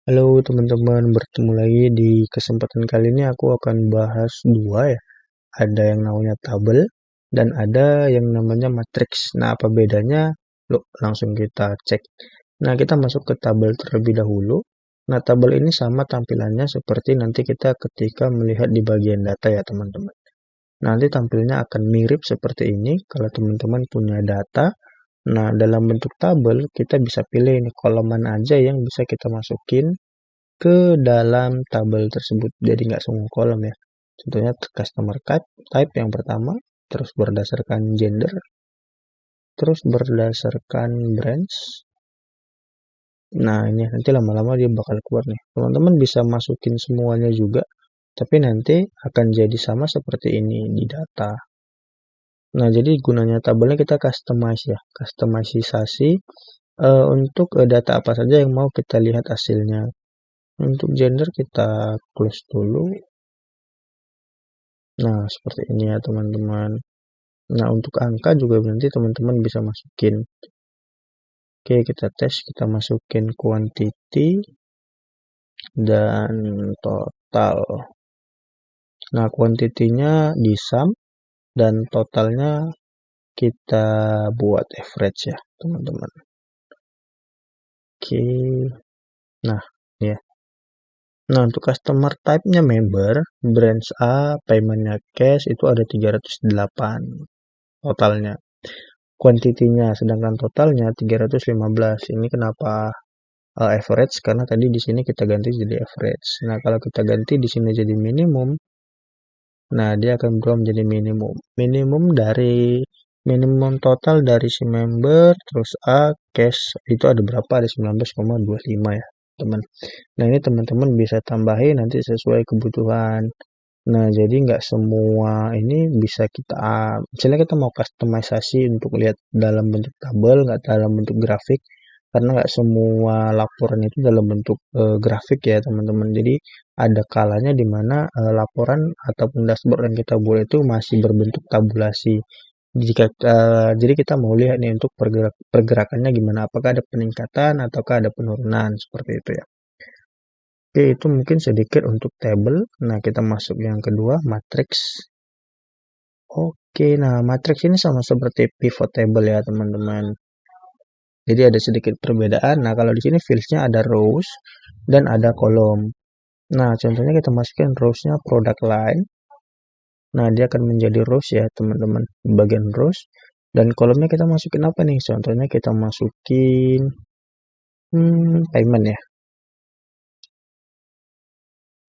Halo teman-teman, bertemu lagi di kesempatan kali ini aku akan bahas dua ya. Ada yang namanya tabel dan ada yang namanya matriks. Nah, apa bedanya? Loh, langsung kita cek. Nah, kita masuk ke tabel terlebih dahulu. Nah, tabel ini sama tampilannya seperti nanti kita ketika melihat di bagian data ya teman-teman. Nanti tampilnya akan mirip seperti ini kalau teman-teman punya data. Nah, dalam bentuk tabel kita bisa pilih ini kolom mana aja yang bisa kita masukin ke dalam tabel tersebut. Jadi nggak semua kolom ya. Contohnya customer type yang pertama, terus berdasarkan gender, terus berdasarkan branch. Nah, ini nanti lama-lama dia bakal keluar nih. Teman-teman bisa masukin semuanya juga, tapi nanti akan jadi sama seperti ini di data. Nah, jadi gunanya tabelnya kita customize ya, customisasi untuk data apa saja yang mau kita lihat hasilnya. Untuk gender kita close dulu. Nah, seperti ini ya teman-teman. Nah, untuk angka juga nanti teman-teman bisa masukin. Oke, kita tes, kita masukin quantity dan total. Nah, quantity-nya di sum dan totalnya kita buat average ya, teman-teman. Oke. Nah, ya. Nah, untuk customer type-nya member, branch A, payment-nya cash itu ada 308 totalnya. Kuantitinya, sedangkan totalnya 315. Ini kenapa average? Karena tadi di sini kita ganti jadi average. Nah, kalau kita ganti di sini jadi minimum, nah dia akan berubah menjadi minimum. Minimum total dari si member, terus A, cash, itu ada berapa? Ada 19,25 ya, teman. Nah, ini teman-teman bisa tambahin nanti sesuai kebutuhan. Nah, jadi nggak semua ini bisa kita, misalnya kita mau customisasi untuk lihat dalam bentuk tabel, nggak dalam bentuk grafik, karena nggak semua laporan itu dalam bentuk grafik ya teman-teman. Jadi ada kalanya di mana laporan ataupun dashboard yang kita buat itu masih berbentuk tabulasi. Jadi kita mau lihat nih untuk pergerakannya gimana, apakah ada peningkatan ataukah ada penurunan seperti itu ya. Oke, itu mungkin sedikit untuk table. Nah, kita masuk yang kedua, matrix. Oke, nah matrix ini sama seperti pivot table ya, teman-teman. Jadi ada sedikit perbedaan. Nah, kalau di sini fields-nya ada rows dan ada kolom. Nah, contohnya kita masukkan rows-nya product line. Nah, dia akan menjadi rows ya, teman-teman. Bagian rows. Dan kolomnya kita masukin apa nih? Contohnya kita masukin payment ya.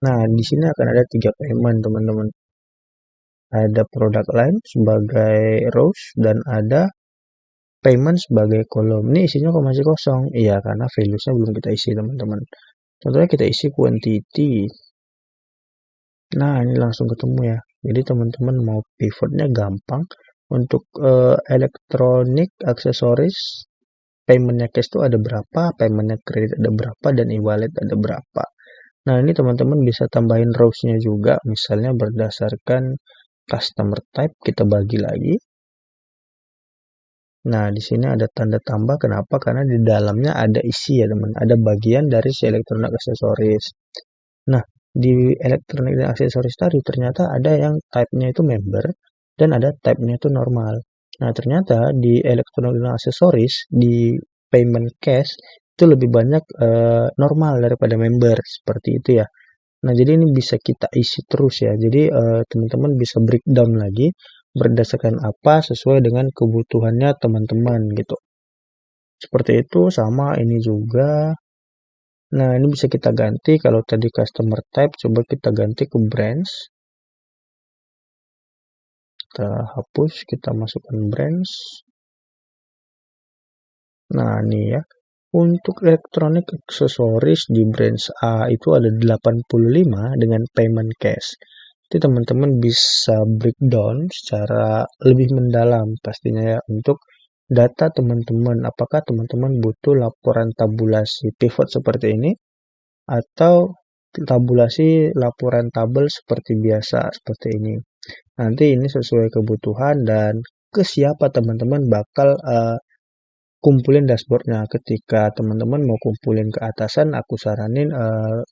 Nah, di sini akan ada 3 payment, teman-teman. Ada product line sebagai rows dan ada payment sebagai kolom. Ini isinya kok masih kosong? Iya, karena values-nya belum kita isi, teman-teman. Contohnya kita isi quantity. Nah, ini langsung ketemu ya. Jadi teman-teman mau pivotnya gampang. Untuk elektronik aksesoris, paymentnya cash itu ada berapa, paymentnya kredit ada berapa, dan e-wallet ada berapa. Nah, ini teman-teman bisa tambahin rows-nya juga. Misalnya berdasarkan customer type, kita bagi lagi. Nah, di sini ada tanda tambah. Kenapa? Karena di dalamnya ada isi ya, teman. Ada bagian dari si elektronik aksesoris. Nah, di elektronik dan aksesoris tadi ternyata ada yang type-nya itu member dan ada type-nya itu normal. Nah, ternyata di elektronik dan aksesoris di payment cash itu lebih banyak normal daripada member seperti itu ya. Nah, jadi ini bisa kita isi terus ya. Jadi teman-teman bisa breakdown lagi berdasarkan apa sesuai dengan kebutuhannya teman-teman gitu. Seperti itu sama ini juga. Nah, ini bisa kita ganti kalau tadi customer type, coba kita ganti ke branch. Kita hapus, kita masukkan branch. Nah, ini ya. Untuk elektronik aksesoris di branch A itu ada 85 dengan payment cash. Jadi teman-teman bisa breakdown secara lebih mendalam pastinya ya untuk data teman-teman. Apakah teman-teman butuh laporan tabulasi pivot seperti ini atau tabulasi laporan tabel seperti biasa seperti ini. Nanti ini sesuai kebutuhan dan ke siapa teman-teman bakal kumpulin dashboardnya. Ketika teman-teman mau kumpulin ke atasan, aku saranin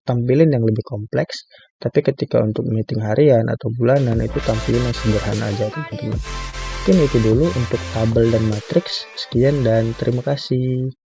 tampilin yang lebih kompleks, tapi ketika untuk meeting harian atau bulanan itu tampilin yang sederhana aja teman-teman. Mungkin itu dulu untuk tabel dan matriks. Sekian dan terima kasih.